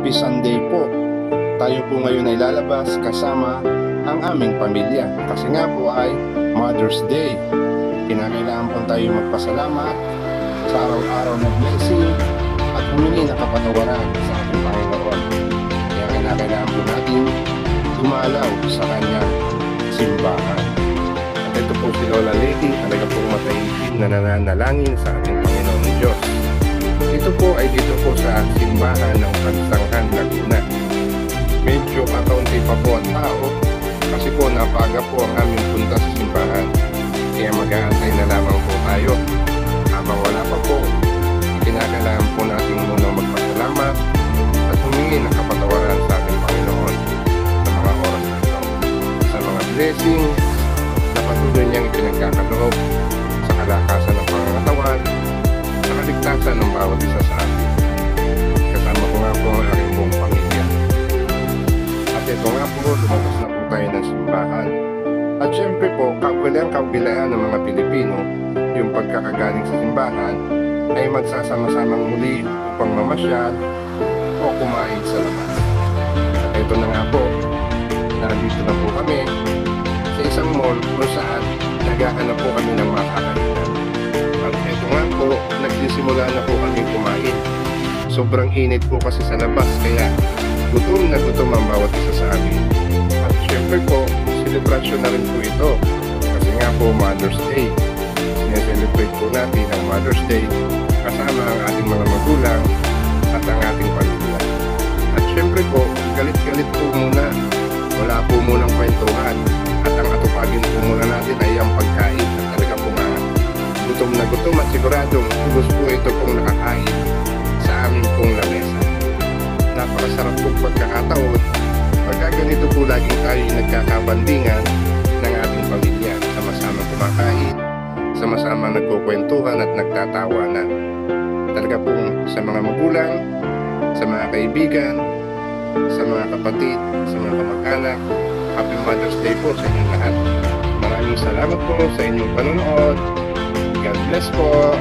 Happy Sunday po. Tayo po ngayon ay lalabas kasama ang aming pamilya kasi nga po ay Mother's Day. Kinakailangan po tayo magpasalamat sa araw-araw na blessing at humingi ng kapatawaran sa ating Panginoon. Kaya kinakailangan po natin dumalaw sa kanyang simbahan. At ito po si Lola Lady, talaga pong matahimik na nananalangin sa ating Panginoon Diyos. Ito po ay dito po sa simbahan ng Pansanghan, Laguna. Medyo kakaunti pa po ang tao kasi po napaga po ang aming punta sa simbahan. Kaya mag-aantay na lamang po tayo. Habang wala pa po, kinakailangan po natin muna magpasalamat at humingi ng kapatawaran sa ating Panginoon sa mga oras na ito. Sa mga blessing na patuloy niyang ipinagkakaloob sa kalakasan ng pangangatawan, sa kaligtasan ng bawat isa sa atin. Kasama ko nga po ang aking buong pamilya. At ito nga po, lumabas na po tayo ng simbahan. At syempre po, kaugalian ng mga Pilipino, yung pagkakagaling sa simbahan ay magsasama-samang muli upang mamasyal o kumain sa labas. At ito na nga po, nandito na po kami sa isang mall kung saan naghahanap po kami ng makakainan. At ito nga po, nagsisimula na po kami kumain. Sobrang init po kasi sa labas, kaya gutom na gutom ang bawat isa sa amin. At syempre po, celebration na rin po ito. Kasi nga po, Mother's Day. Sineselebrate po natin ang Mother's Day kasama ang ating mga magulang at ang ating pamilya. At syempre po, galit-galit po muna. Wala po munang kwentuhan. At ang atupagin po muna natin ay ang pagkain at talaga po nga gutom na gutom at siguradong ubos po ito pong nakakain sa aming pong lamesa. Napakasarap po pagkakataon pagka ganito po laging tayo nagkakabandingan ng ating pamilya, sama-sama kumakain, sama-sama nagkukwentuhan at nagtatawanan. Talaga pong sa mga magulang, sa mga kaibigan, sa mga kapatid, sa mga kamag-anak, Happy Mother's Day po sa inyong lahat. Maraming salamat po sa inyong panonood. God bless po.